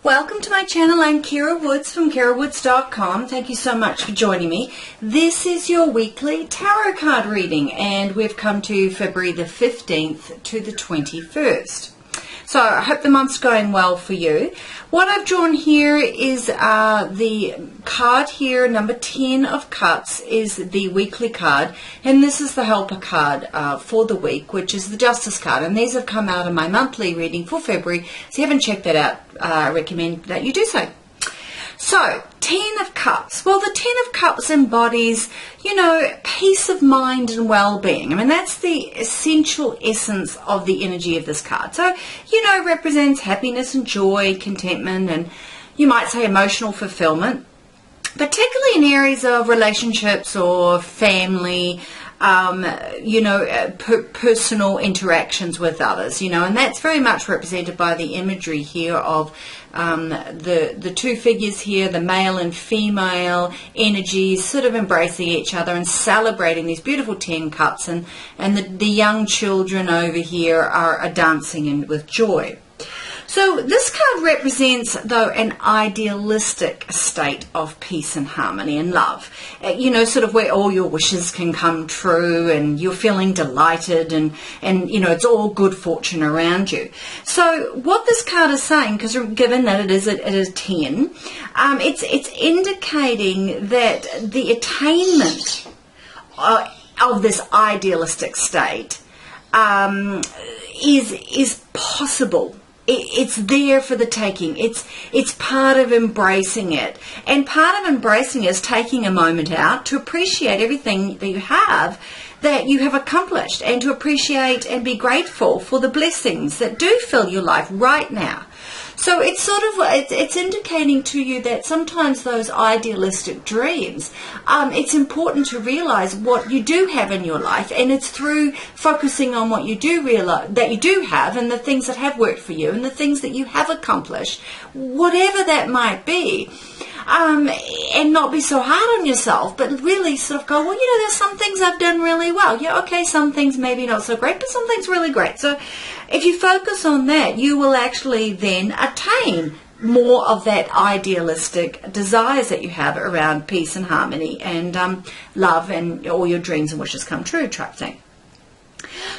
Welcome to my channel. I'm Kira Woods from KiraWoods.com. Thank you so much for joining me. This is your weekly tarot card reading, and we've come to February the 15th to the 21st. So I hope the month's going well for you. What I've drawn here is the card here, number 10 of Cups, is the weekly card, and this is the helper card for the week, which is the Justice card, and these have come out in my monthly reading for February. So if you haven't checked that out, I recommend that you do so. So, 10 of Cups. Well, the 10 of Cups embodies, peace of mind and well-being. I mean, that's the essential essence of the energy of this card. So, represents happiness and joy, contentment, and you might say emotional fulfillment, particularly in areas of relationships or family, personal interactions with others, and that's very much represented by the imagery here of the two figures here, the male and female energies sort of embracing each other and celebrating these beautiful 10 cups, and the young children over here are dancing with joy. So this card represents, though, an idealistic state of peace and harmony and love. Sort of where all your wishes can come true and you're feeling delighted and it's all good fortune around you. So what this card is saying, because given that it is 10, it's indicating that the attainment of this idealistic state is possible. It's there for the taking. It's part of embracing it. And part of embracing is taking a moment out to appreciate everything that you have accomplished, and to appreciate and be grateful for the blessings that do fill your life right now. So it's it's indicating to you that sometimes those idealistic dreams, it's important to realize what you do have in your life, and it's through focusing on what you do realize that you do have, and the things that have worked for you, and the things that you have accomplished, whatever that might be. And not be so hard on yourself, but really sort of go, well, there's some things I've done really well. Yeah, okay, some things maybe not so great, but some things really great. So if you focus on that, you will actually then attain more of that idealistic desires that you have around peace and harmony and love, and all your dreams and wishes come true type thing.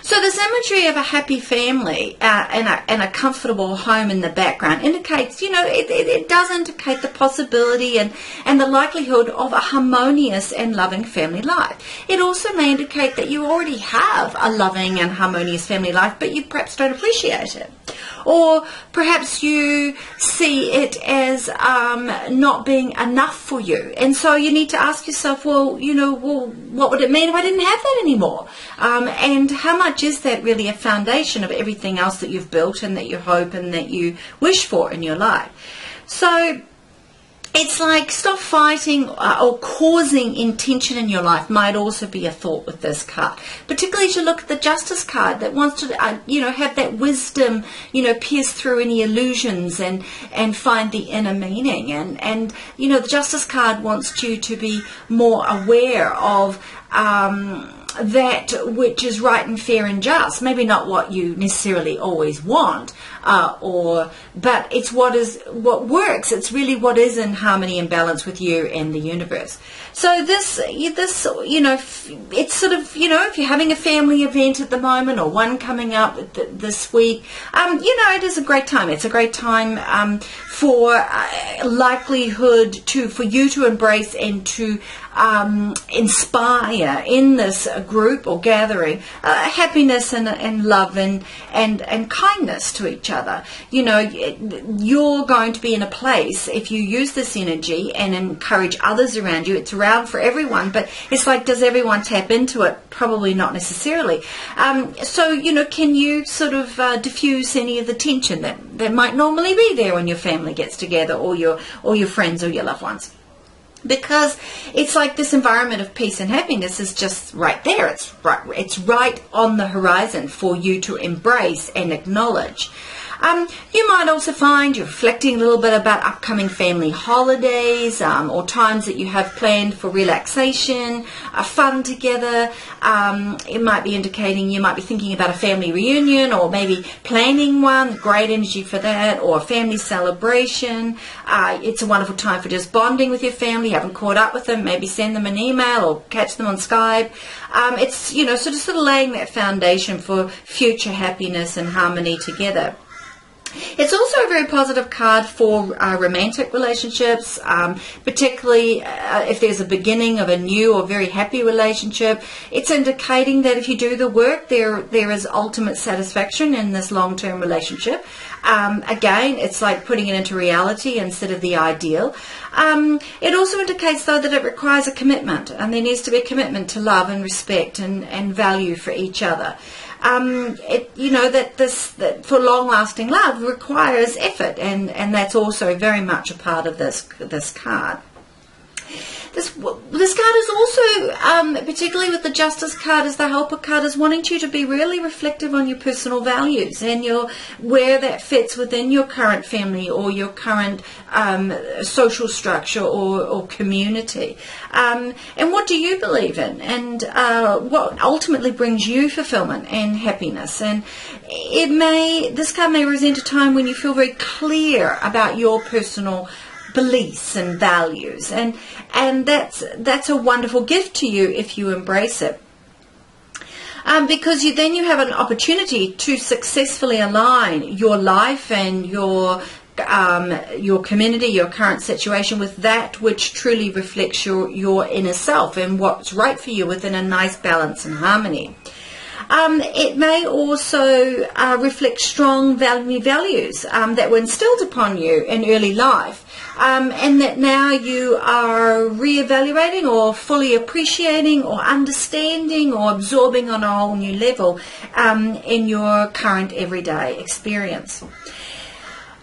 So this imagery of a happy family and a comfortable home in the background indicates, it does indicate the possibility and the likelihood of a harmonious and loving family life. It also may indicate that you already have a loving and harmonious family life, but you perhaps don't appreciate it. Or perhaps you see it as not being enough for you. And so you need to ask yourself, well, what would it mean if I didn't have that anymore? And how much is that really a foundation of everything else that you've built and that you hope and that you wish for in your life? So it's like stop fighting or causing intention in your life might also be a thought with this card. Particularly as you look at the Justice card that wants to, have that wisdom, pierce through any illusions and find the inner meaning. And the Justice card wants you to be more aware of that which is right and fair and just. Maybe not what you necessarily always want, but it's what works. It's really what is in harmony and balance with you and the universe. So this, it's sort of, if you're having a family event at the moment or one coming up this week, it is a great time. It's a great time for likelihood for you to embrace and to inspire in this group or gathering happiness and love and kindness to each other. You're going to be in a place, if you use this energy and encourage others around you, it's around for everyone, but it's like, does everyone tap into it? Probably not necessarily. So can you sort of diffuse any of the tension that might normally be there when your family gets together, or your friends or your loved ones? Because it's like this environment of peace and happiness is just right there. It's right on the horizon for you to embrace and acknowledge. You might also find you're reflecting a little bit about upcoming family holidays or times that you have planned for relaxation, fun together. It might be indicating you might be thinking about a family reunion or maybe planning one, great energy for that, or a family celebration. It's a wonderful time for just bonding with your family, haven't caught up with them, maybe send them an email or catch them on Skype. It's, sort of laying that foundation for future happiness and harmony together. It's also a very positive card for romantic relationships, particularly if there's a beginning of a new or very happy relationship. It's indicating that if you do the work, there is ultimate satisfaction in this long-term relationship. Again, it's like putting it into reality instead of the ideal. It also indicates, though, that it requires a commitment, and there needs to be a commitment to love and respect and value for each other. That for long-lasting love requires effort, and that's also very much a part of this card. This card is also, particularly with the Justice card as the Helper card, is wanting you to be really reflective on your personal values and where that fits within your current family or your current social structure or community. And what do you believe in? And what ultimately brings you fulfillment and happiness? And this card may represent a time when you feel very clear about your personal beliefs and values, and that's a wonderful gift to you if you embrace it, because then you have an opportunity to successfully align your life and your community, your current situation, with that which truly reflects your inner self and what's right for you within a nice balance and harmony. It may also reflect strong values that were instilled upon you in early life, and that now you are reevaluating or fully appreciating or understanding or absorbing on a whole new level in your current everyday experience.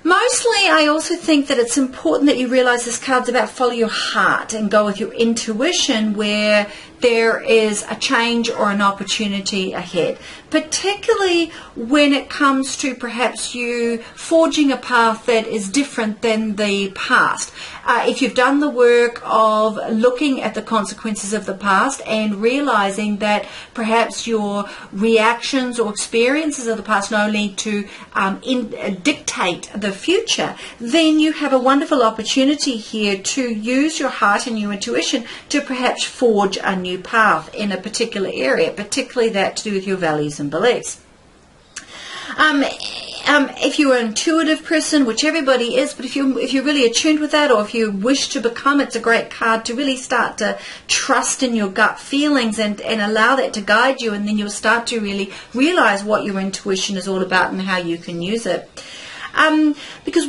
Mostly, I also think that it's important that you realize this card's about follow your heart and go with your intuition where there is a change or an opportunity ahead, particularly when it comes to perhaps you forging a path that is different than the past. If you've done the work of looking at the consequences of the past and realizing that perhaps your reactions or experiences of the past no need to dictate the future, then you have a wonderful opportunity here to use your heart and your intuition to perhaps forge a new path in a particular area, particularly that to do with your values and beliefs. If you're an intuitive person, which everybody is, but if you're really attuned with that, or if you wish to become, it's a great card to really start to trust in your gut feelings and allow that to guide you, and then you'll start to really realize what your intuition is all about and how you can use it. Because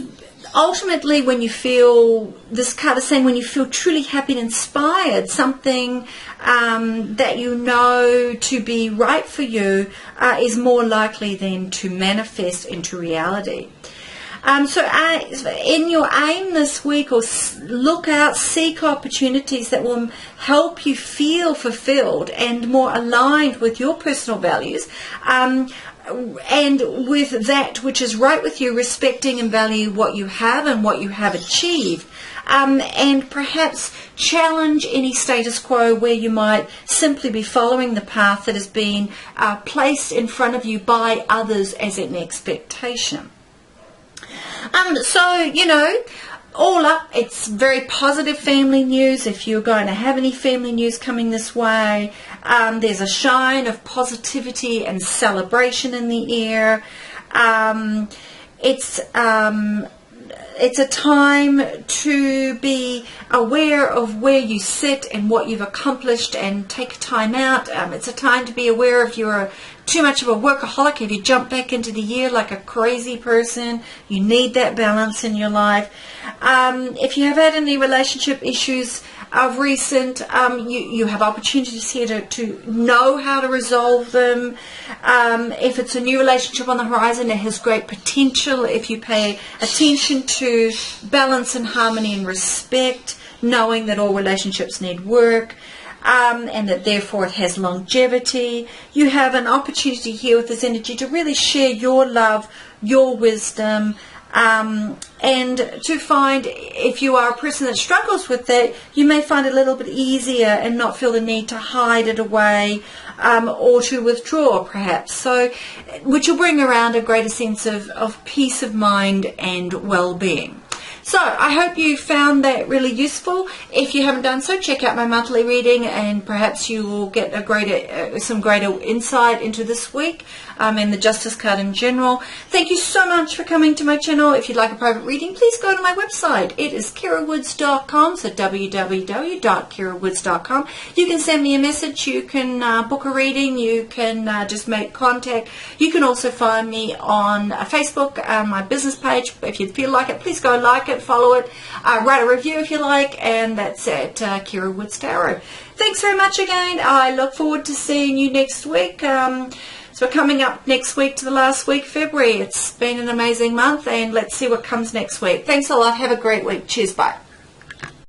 ultimately, when you feel, this card is saying, when you feel truly happy and inspired, something that you know to be right for you is more likely then to manifest into reality. So in your aim this week, or look out, seek opportunities that will help you feel fulfilled and more aligned with your personal values, and with that which is right with you, respecting and value what you have and what you have achieved, and perhaps challenge any status quo where you might simply be following the path that has been placed in front of you by others as an expectation. All up, it's very positive family news. If you're going to have any family news coming this way, there's a shine of positivity and celebration in the air. It's a time to be aware of where you sit and what you've accomplished and take time out. It's a time to be aware if you're too much of a workaholic, if you jump back into the year like a crazy person. You need that balance in your life. If you have had any relationship issues of recent, you have opportunities here to know how to resolve them. If it's a new relationship on the horizon, it has great potential if you pay attention to balance and harmony and respect, knowing that all relationships need work. and that therefore it has longevity. You have an opportunity here with this energy to really share your love, your wisdom, and to find, if you are a person that struggles with that, you may find it a little bit easier and not feel the need to hide it away, or to withdraw perhaps. So, which will bring around a greater sense of peace of mind and well-being. So I hope you found that really useful. If you haven't done so, check out my monthly reading, and perhaps you will get a some greater insight into this week and the Justice card in general. Thank you so much for coming to my channel. If you'd like a private reading, please go to my website. It is kirawoods.com, so www.kirawoods.com. You can send me a message. You can book a reading. You can just make contact. You can also find me on Facebook, my business page. If you feel like it, please go like it, follow it, write a review if you like, and that's at Kira Woods Tarot. Thanks very much again. I look forward to seeing you next week. So we're coming up next week to the last week, February. It's been an amazing month, and let's see what comes next week. Thanks a lot. Have a great week. Cheers. Bye.